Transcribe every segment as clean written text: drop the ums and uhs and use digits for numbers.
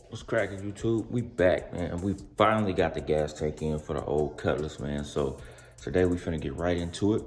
What's cracking, YouTube? We back, man. We finally got the gas tank in for the old Cutlass, man. So today we finna get right into it.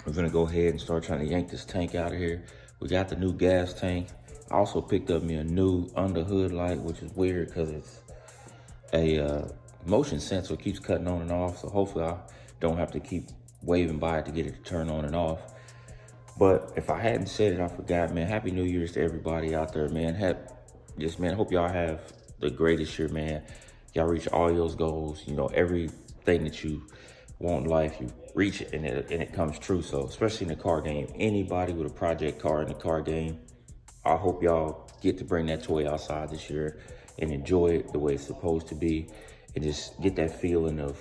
We're gonna go ahead and start trying to yank this tank out of here. We got the new gas tank. I also picked up me a new under hood light, which is weird because it's a motion sensor. It keeps cutting on and off. So hopefully I don't have to keep waving by it to get it to turn on and off. But if I hadn't said it, I forgot, man. Happy New Year's to everybody out there, man. Man, hope y'all have the greatest year, man. Y'all reach all your goals. You know, everything that you want in life, you reach it and it comes true. So, especially in the car game, anybody with a project car in the car game, I hope y'all get to bring that toy outside this year and enjoy it the way it's supposed to be, and just get that feeling of,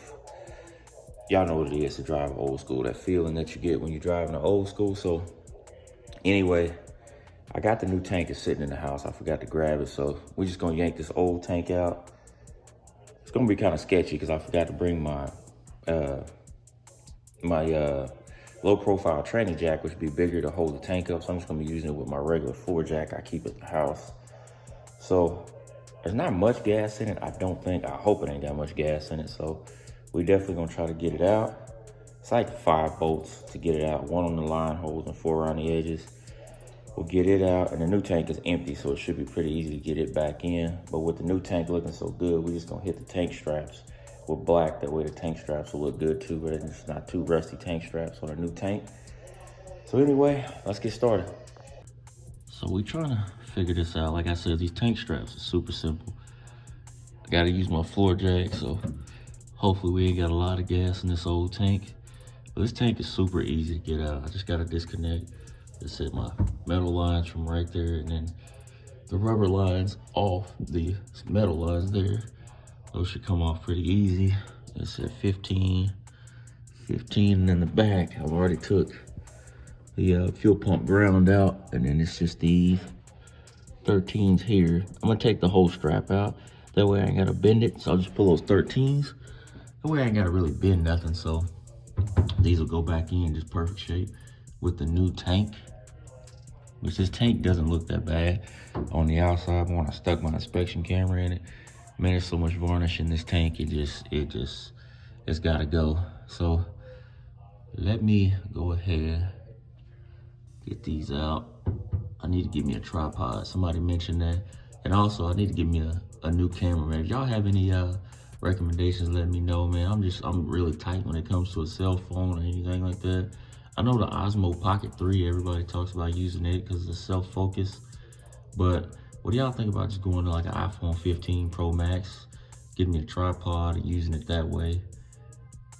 y'all know what it is to drive old school, that feeling that you get when you're driving an old school. So anyway, I got the new tank is sitting in the house. I forgot to grab it. So we're just gonna yank this old tank out. It's gonna be kind of sketchy because I forgot to bring my low profile training jack, which would be bigger to hold the tank up. So I'm just gonna be using it with my regular floor jack I keep at the house. So there's not much gas in it, I don't think. I hope it ain't got much gas in it. So we definitely gonna try to get it out. It's like 5 bolts to get it out, 1 on the line holes and 4 around the edges. We'll get it out, and the new tank is empty, so it should be pretty easy to get it back in. But with the new tank looking so good, we're just gonna hit the tank straps with black. That way the tank straps will look good too, but it's not too rusty tank straps on a new tank. So anyway, let's get started. So we trying to figure this out. Like I said, these tank straps are super simple. I gotta use my floor jack, so hopefully we ain't got a lot of gas in this old tank. But this tank is super easy to get out. I just gotta disconnect. Just hit my metal lines from right there, and then the rubber lines off the metal lines there. Those should come off pretty easy. It's at 15, and in the back, I've already took the fuel pump ground out, and then it's just these 13s here. I'm gonna take the whole strap out. That way I ain't gotta bend it, so I'll just pull those 13s. That way I ain't gotta really bend nothing, so these will go back in just perfect shape with the new tank. Which this tank doesn't look that bad on the outside. When I stuck my inspection camera in it, man, there's so much varnish in this tank. It's gotta go. So let me go ahead, get these out. I need to get me a tripod. Somebody mentioned that. And also I need to get me a new camera, man. If y'all have any recommendations, let me know, man. I'm really tight when it comes to a cell phone or anything like that. I know the Osmo Pocket 3, everybody talks about using it because it's self-focus. But what do y'all think about just going to like an iPhone 15 Pro Max, getting me a tripod and using it that way?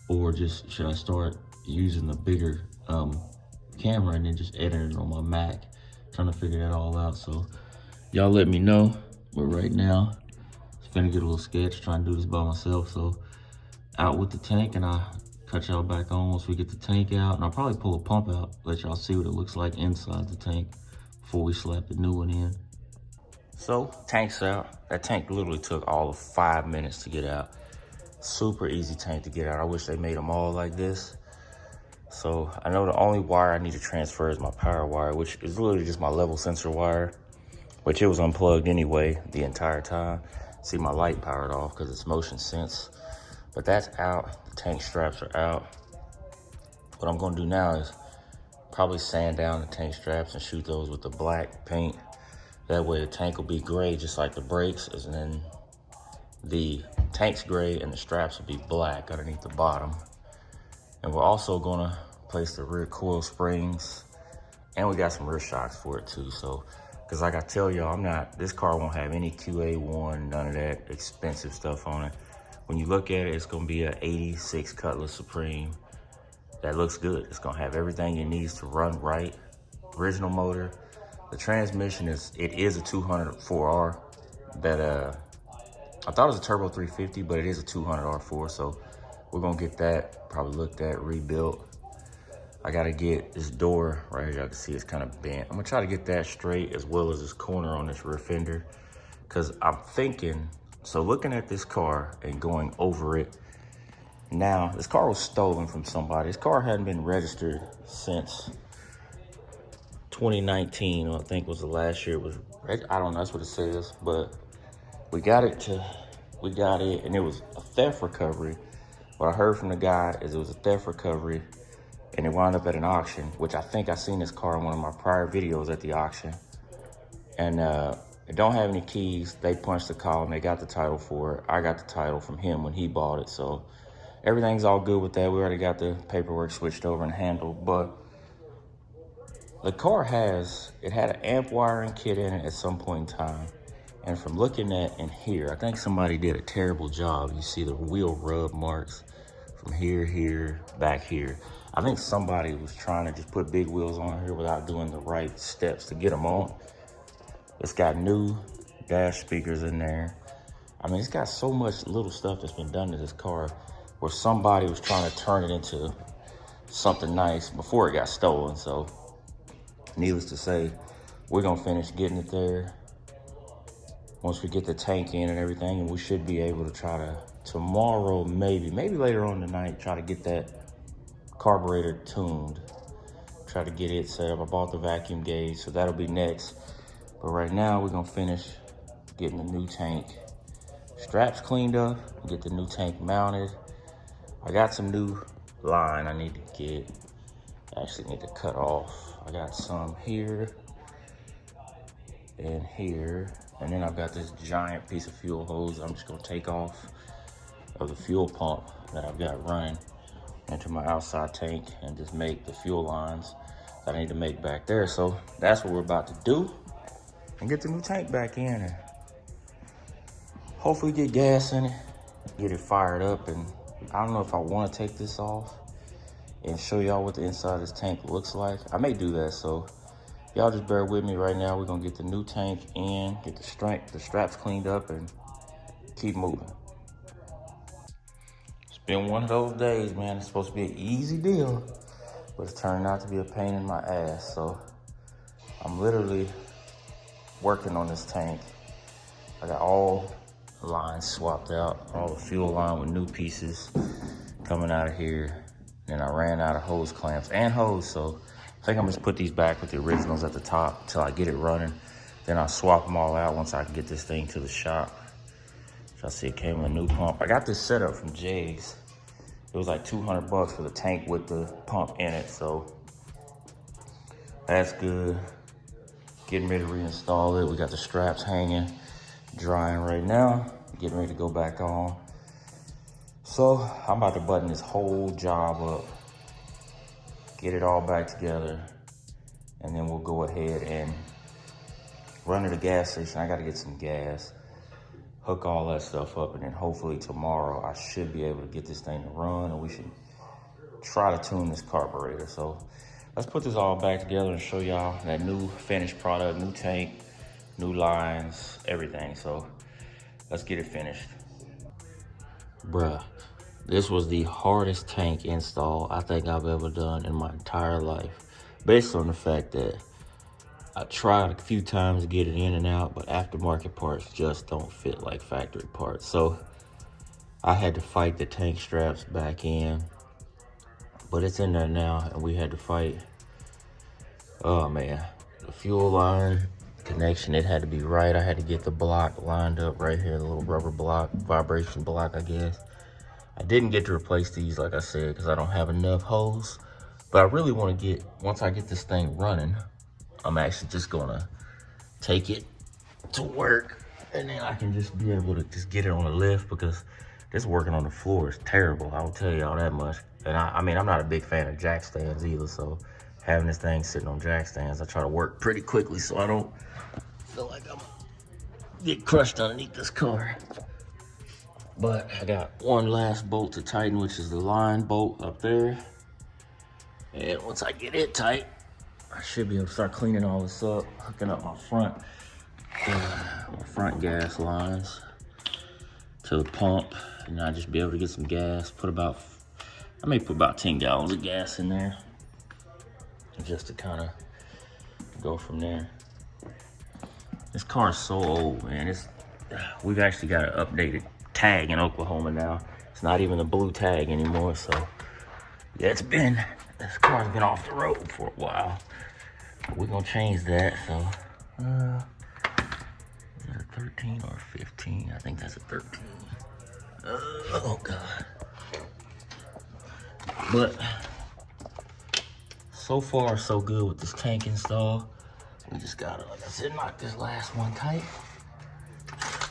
Or just, should I start using the bigger camera and then just editing it on my Mac? Trying to figure that all out. So y'all let me know. But right now, it's finna get a little sketch, trying to do this by myself. So out with the tank, and I cut y'all back on once we get the tank out. And I'll probably pull a pump out, let y'all see what it looks like inside the tank before we slap the new one in. So, tank's out. That tank literally took all of 5 minutes to get out. Super easy tank to get out. I wish they made them all like this. So, I know the only wire I need to transfer is my power wire, which is literally just my level sensor wire, which it was unplugged anyway the entire time. See, my light powered off because it's motion sense. But that's out, the tank straps are out. What I'm gonna do now is probably sand down the tank straps and shoot those with the black paint. That way the tank will be gray just like the brakes, and then the tank's gray and the straps will be black underneath the bottom. And we're also gonna place the rear coil springs, and we got some rear shocks for it too. So, cause like I tell y'all, this car won't have any QA1, none of that expensive stuff on it. When you look at it, it's gonna be an 86 Cutlass Supreme that looks good. It's gonna have everything it needs to run right. Original motor. The transmission is a 204R that I thought it was a turbo 350, but it is a 200R4. So we're gonna get that probably looked at, rebuilt. I gotta get this door right here. Y'all can see it's kind of bent. I'm gonna try to get that straight, as well as this corner on this rear fender, because I'm thinking, so looking at this car and going over it, now this car was stolen from somebody. This car hadn't been registered since 2019, I think was the last year it was, I don't know, that's what it says, but we got it, and it was a theft recovery. What I heard from the guy is it was a theft recovery, and it wound up at an auction, which I think I seen this car in one of my prior videos at the auction. And it don't have any keys. They punched the column, they got the title for it. I got the title from him when he bought it, so everything's all good with that. We already got the paperwork switched over and handled, but the car had an amp wiring kit in it at some point in time. And from looking at in here, I think somebody did a terrible job. You see the wheel rub marks from here, back here. I think somebody was trying to just put big wheels on here without doing the right steps to get them on. It's got new dash speakers in there. I mean, it's got so much little stuff that's been done to this car where somebody was trying to turn it into something nice before it got stolen. So needless to say, we're gonna finish getting it there once we get the tank in and everything, and we should be able to try to, tomorrow, maybe later on tonight, try to get that carburetor tuned. Try to get it set up. I bought the vacuum gauge, so that'll be next. But right now, we're gonna finish getting the new tank straps cleaned up, get the new tank mounted. I got some new line I need to get. I actually need to cut off. I got some here and here. And then I've got this giant piece of fuel hose I'm just gonna take off of the fuel pump that I've got running into my outside tank and just make the fuel lines that I need to make back there. So that's what we're about to do and get the new tank back in and hopefully get gas in it, get it fired up. And I don't know if I wanna take this off and show y'all what the inside of this tank looks like. I may do that, so y'all just bear with me right now. We're gonna get the new tank in, get the straps cleaned up, and keep moving. It's been one of those days, man. It's supposed to be an easy deal, but it's turned out to be a pain in my ass. So I'm literally working on this tank. I got all the lines swapped out, all the fuel line with new pieces coming out of here. And I ran out of hose clamps and hose, so I think I'm just put these back with the originals at the top until I get it running. Then I'll swap them all out once I can get this thing to the shop. So I see it came with a new pump. I got this set up from Jay's. It was like 200 bucks for the tank with the pump in it, so that's good. Getting ready to reinstall it. We got the straps hanging, drying right now. Getting ready to go back on. So I'm about to button this whole job up, get it all back together, and then we'll go ahead and run to the gas station. I gotta get some gas, hook all that stuff up, and then hopefully tomorrow I should be able to get this thing to run, and we should try to tune this carburetor. So let's put this all back together and show y'all that new finished product, new tank, new lines, everything. So let's get it finished. Bruh, this was the hardest tank install I think I've ever done in my entire life, based on the fact that I tried a few times to get it in and out, but aftermarket parts just don't fit like factory parts. So I had to fight the tank straps back in, but it's in there now, and we had to fight, oh man, the fuel line connection. It had to be right. I had to get the block lined up right here, the little rubber block, vibration block, I guess. I didn't get to replace these, like I said, because I don't have enough hose. But I really want to get, once I get this thing running, I'm actually just gonna take it to work, and then I can just be able to just get it on the lift, because this working on the floor is terrible. I will tell y'all that much. And I mean, I'm not a big fan of jack stands either, so having this thing sitting on jack stands, I try to work pretty quickly so I don't feel like I'm get crushed underneath this car. But I got one last bolt to tighten, which is the line bolt up there. And once I get it tight, I should be able to start cleaning all this up, hooking up my front gas lines to the pump, and I'll just be able to get some gas. I may put about 10 gallons of gas in there, just to kind of go from there. This car is so old, man. We've actually got an updated tag in Oklahoma now. It's not even a blue tag anymore, so yeah, this car's been off the road for a while. We're gonna change that, so 13 or 15? I think that's a 13. Oh God. But so far so good with this tank install. We just gotta, like I said, knock this last one tight.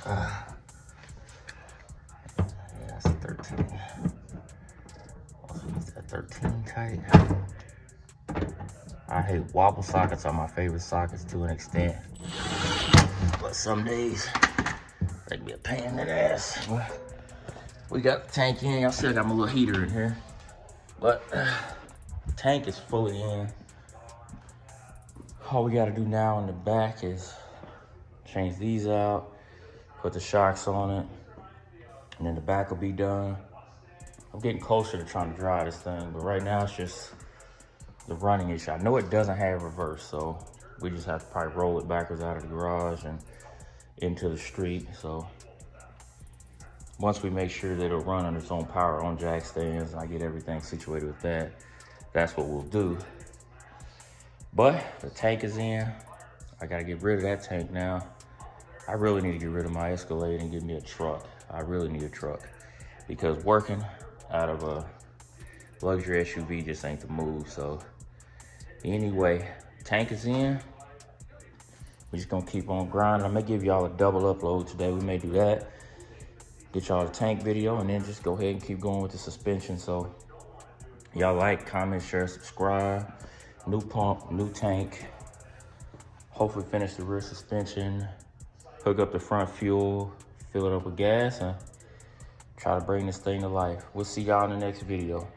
Yeah, that's a 13. Also get that 13 tight. I hate wobble sockets, are my favorite sockets to an extent. But some days they can be a pain in the ass. We got the tank in. I still got my little heater in here. But tank is fully in. All we gotta do now in the back is change these out, put the shocks on it, and then the back will be done. I'm getting closer to trying to dry this thing, but right now it's just the running issue. I know it doesn't have reverse, so we just have to probably roll it backwards out of the garage and into the street. So once we make sure that it'll run on its own power on jack stands and I get everything situated with that, that's what we'll do. But the tank is in. I gotta get rid of that tank now. I really need to get rid of my Escalade and get me a truck. I really need a truck because working out of a luxury SUV just ain't the move. So anyway, tank is in. We're just gonna keep on grinding. I may give y'all a double upload today. We may do that. Get y'all a tank video and then just go ahead and keep going with the suspension. So y'all like, comment, share, subscribe. New pump, new tank. Hopefully finish the rear suspension, hook up the front fuel, fill it up with gas, and try to bring this thing to life. We'll see y'all in the next video.